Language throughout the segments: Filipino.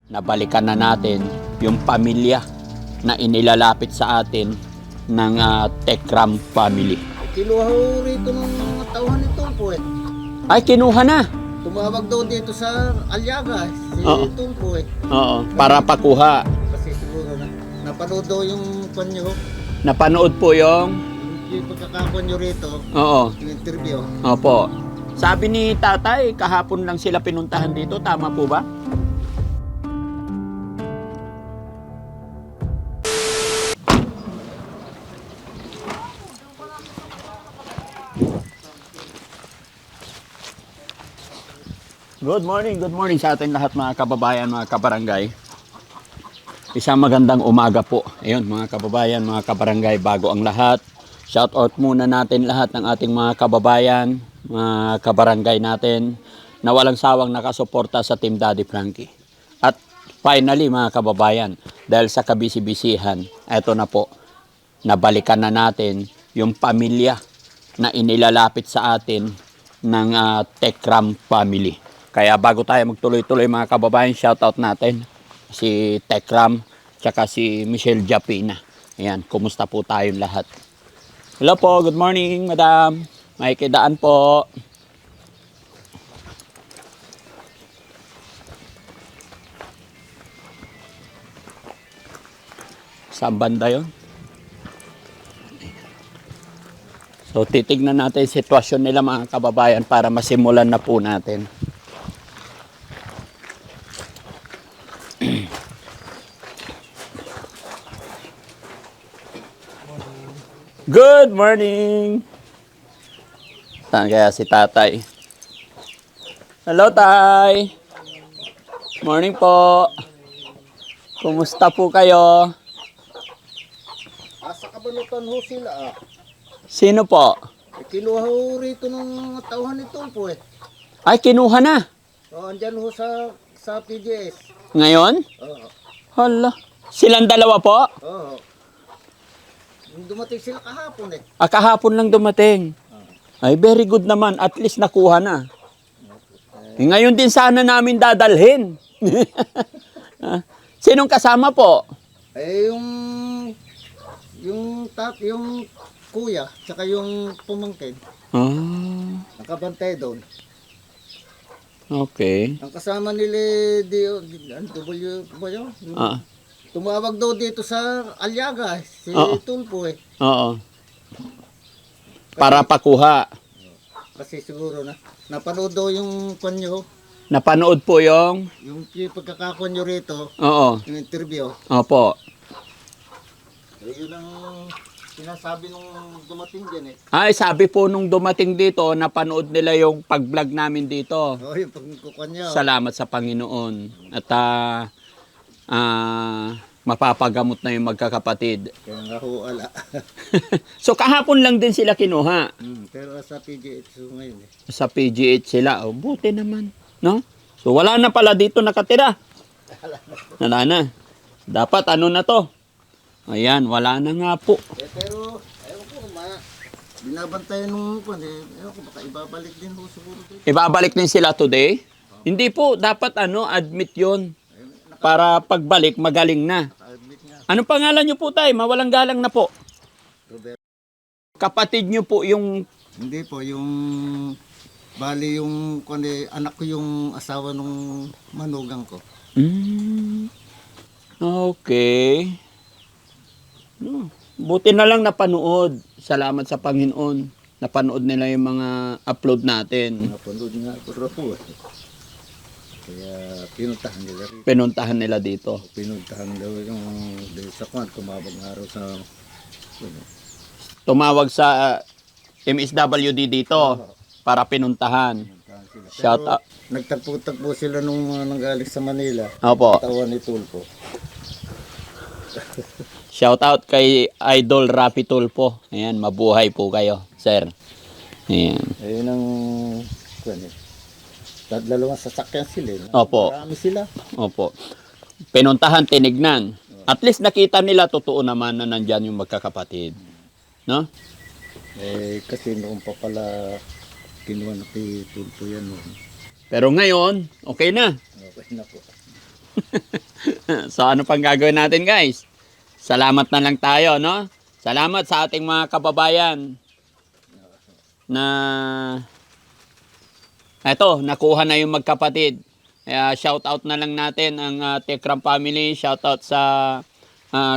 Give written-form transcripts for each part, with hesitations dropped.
nabalikan na natin yung pamilya na inilalapit sa atin ng Tekram family. Kinuha ho rito ng tauhan nito po eh. Ay, kinuha na. Tumawag daw dito sa Aliaga si Oo. Tulpo eh. Oo, para pakuha. Kasi siguro na napanood daw yung panyo, Napanood po yung... yung pagkakapon nyo rito, Oo, yung interview. opo. Sabi ni tatay, kahapon lang sila pinuntahan dito. Tama po ba? Good morning sa ating lahat mga kababayan, mga kabarangay. Isang magandang umaga po. Ayun mga kababayan, mga kabarangay, bago ang lahat. Shout out muna natin lahat ng ating mga kababayan, mga kabarangay natin na walang sawang nakasuporta sa Team Daddy Frankie. At finally mga kababayan, dahil sa kabisi-bisihan, eto na po, nabalikan na natin yung pamilya na inilalapit sa atin ng Tekram family. Kaya bago tayo magtuloy-tuloy mga kababayan, shoutout natin si Tekram tsaka si Michelle Japina. Ayan, kumusta po tayong lahat? Hello po, good morning madam. May kidaan po. Saan banda yun? So titignan natin yung sitwasyon nila mga kababayan para masimulan na po natin. Good morning! Saan kaya si tatay? Hello tay! Morning po! Kumusta po kayo? Asa kabalutan ho sila ah. Sino po? Kinuha ho rito ng tauhan nito po eh. Ay, kinuha na! O, andyan ho sa PGS. Ngayon? Oo. Hala. Silang dalawa po? Oo. Yung dumating sila kahapon eh. Kahapon lang dumating. Ay, very good naman. At least nakuha na. Ngayon din sana namin dadalhin. Sinong kasama po? Eh yung kuya, tsaka yung pumangkin, Ah, nakabantay doon. okay. Ang kasama nila W ba yun? Ah, Tumawag daw dito sa Aliaga si Oo. Tulpo eh. oo. Para pakuha. Kasi siguro na napanood daw yung panyo, Napanood po yung... yung pagkakakon nyo rito, Oo. yung interview. Opo. Eh, yun ang sinasabi nung dumating dyan eh. Ay, sabi po nung dumating dito, napanood nila yung pag-vlog namin dito. O yung pagkukuhan nyo. Salamat sa Panginoon. At mapapagamot na yung magkakapatid. Kaya nga ho, ala. So kahapon lang din sila kinuha. Pero sa PGH so ngayon eh. Sa PGH sila. Oh, buti naman. No? So wala na pala dito nakatira. Wala na. Dapat ano na to? Ayan, wala na nga po. Pero, ewan ko, binabantayan nung kwan eh. Ewan ko, baka ibabalik din ho siguro dito. Ibabalik din sila today? Hindi po, dapat admit yon para pagbalik magaling na. Admit nga. Anong pangalan nyo po tay? Mawalang galang na po. Robert. Kapatid nyo po yung... Hindi po, yung bali yung kwan eh, anak ko yung asawa nung manugang ko. Okay. Buti na lang napanood. Salamat sa Panginoon. Napanood nila yung mga upload natin. Napanood nga ako raw po eh. Kaya pinuntahan nila rin. Pinuntahan nila dito. Pinuntahan daw yung dahil sa kwan, kumabag nga raw sa ano. Tumawag sa MSWD dito para pinuntahan. Pinuntahan sila. Shout Pero out. nagtagpo-tagpo sila nung mga nanggaling sa Manila. Opo. Tawan ni Tulpo. Shout out kay Idol Rapi Tulpo. Ayan, mabuhay po kayo, sir. Ayan. Ayun ang kwan eh. Dalawang sasakyan sila. Eh. Opo. Marami sila. Opo. Pinuntahan, tinignan. At least nakita nila totoo naman na nandyan yung magkakapatid. No? Eh, kasi noon pa pala kinuha na kay Tulpo yan noon. Pero ngayon, okay na. Okay na po. So ano pang gagawin natin guys? Salamat na lang tayo, no? Salamat sa ating mga kababayan na eto, nakuha na yung magkapatid. Kaya shout out na lang natin ang Tekram family, shout out sa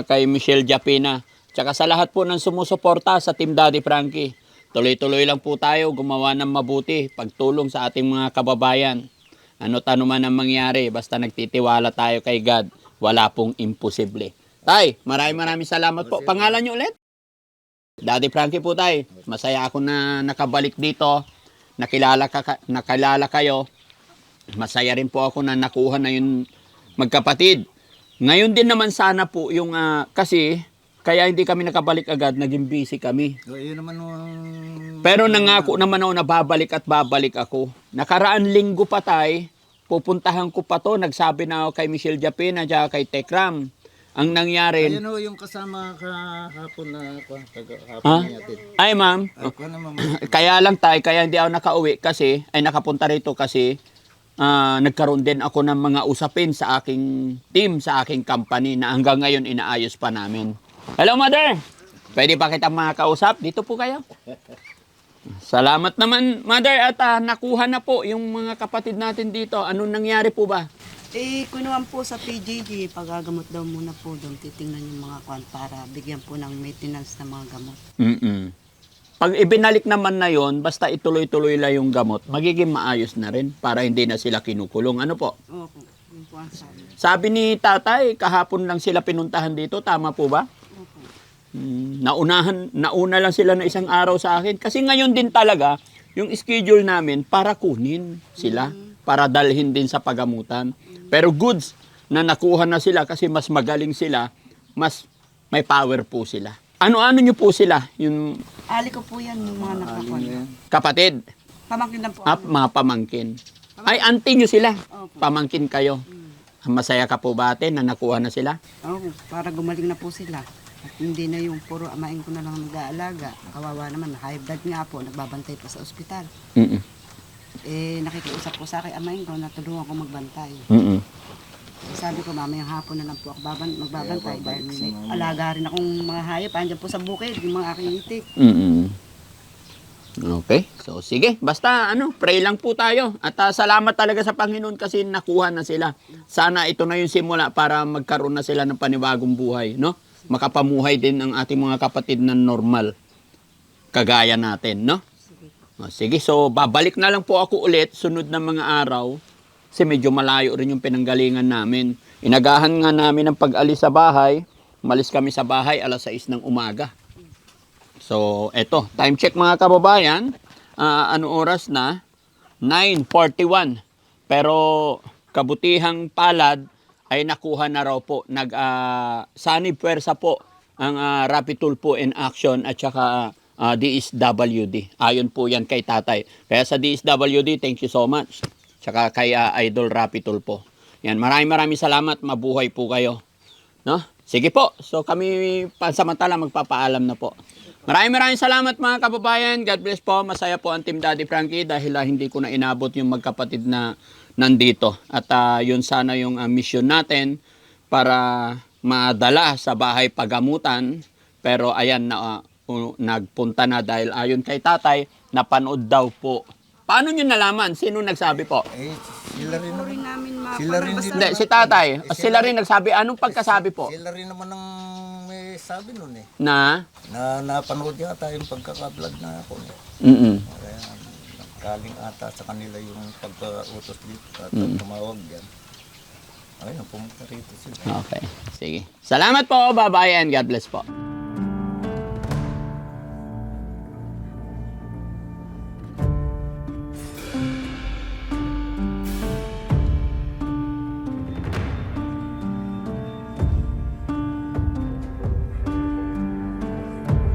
kay Michelle Japina. Tsaka sa lahat po ng sumusuporta sa Team Daddy Frankie. Tuloy-tuloy lang po tayo gumawa ng mabuti, pagtulong sa ating mga kababayan. Ano't ano man ang mangyari, basta nagtitiwala tayo kay God, wala pong imposible. Tay, maraming salamat po. Pangalan niyo ulit? Daddy Frankie po tay. Masaya ako na nakabalik dito. Nakilala kayo. Masaya rin po ako na nakuha na yung magkapatid. Ngayon din naman sana po yung kasi kaya hindi kami nakabalik agad, naging busy kami. So, yun naman Pero nangako naman ako na babalik at babalik ako. Nakaraan linggo pa tay, pupuntahan ko pa to. Nagsabi na ako kay Michelle Japina at kay Tekram. Ang nangyari... Ayun yung kasama kahapon na Ha? natin. Ay ma'am, Ako naman. kaya lang tay, kaya hindi ako nakauwi kasi, ay nakapunta rito kasi nagkaroon din ako ng mga usapin sa aking team, sa aking company na hanggang ngayon inaayos pa namin. Hello mother! Pwede pa kitang makakausap? Dito po kayo. Salamat naman mother at nakuha na po yung mga kapatid natin dito. Anong nangyari po ba? Kunuhan po sa PJJ, pagagamot daw muna po doon, titingnan yung mga kwan para bigyan po ng maintenance ng mga gamot. Pag ibinalik naman na yon, basta ituloy-tuloy lang yung gamot, magiging maayos na rin para hindi na sila kinukulong. Ano po? Opo, yun po ang sabi. Sabi ni tatay, kahapon lang sila pinuntahan dito, tama po ba? Opo. Nauna lang sila na isang araw sa akin. Kasi ngayon din talaga, yung schedule namin para kunin sila, para dalhin din sa pagamutan. Pero goods na nakuha na sila kasi mas magaling sila, mas may power po sila. Ano-ano nyo po sila? Yung Ali ko po yan, yung mga nakakwan. kapatid, Pamangkin lang po. mga pamangkin. Ay, auntie nyo sila. Opo. Pamangkin kayo. Masaya ka po ba ate na nakuha na sila? Opo, para gumaling na po sila. At hindi na yung puro amain ko na lang nag-aalaga. Kawawa naman, high blood nga po, nagbabantay pa sa ospital. Nakikiusap po sa akin, amain ko, natulungan ko magbantay. Sabi ko, mamayang hapon na lang po ako magbabantay dahil may alaga rin akong mga hayop. Andiyan po sa bukid, yung mga aking itik. Okay. So, sige. Basta, pray lang po tayo. At salamat talaga sa Panginoon kasi nakuha na sila. Sana ito na yung simula para magkaroon na sila ng panibagong buhay, no? Makapamuhay din ang ating mga kapatid na normal. Kagaya natin, no? Sige. So, babalik na lang po ako ulit sunod na mga araw. Kasi medyo malayo rin yung pinanggalingan namin. Inagahan nga namin ang pag-alis sa bahay. Malis kami sa bahay alas 6 ng umaga. So, eto, time check mga kababayan. Ano oras na? 9:41. Pero kabutihang palad ay nakuha na raw po. Sanib pwersa po ang Rapid Tulpo in Action at saka DSWD. Ayon po yan kay tatay. Kaya sa DSWD, thank you so much. Tsaka kay Idol Rapid Tulpo. Yan, maraming salamat. Mabuhay po kayo. No? Sige po. So kami pansamantala magpapaalam na po. Maraming salamat mga kababayan. God bless po. Masaya po ang Team Daddy Frankie dahil hindi ko na inabot yung magkapatid na nandito. At yun sana yung mission natin para madala sa bahay pagamutan. Pero ayan na nagpunta na dahil ayon kay tatay, napanood daw po. Paano nyo nalaman? Sino nagsabi po? Sila rin Rin naman. namin Sila rin din. Hindi, si tatay. Sila rin nagsabi. Anong pagkasabi po? Sila rin naman ang may sabi nun eh. Na? Na napanood yata yung pagkaka-vlog na ako. Kaya galing ata sa kanila yung pagka-utos dito at tumawag yan. Ayun, pumunta rito sila. Okay. Sige. Salamat po. Bye-bye and God bless po.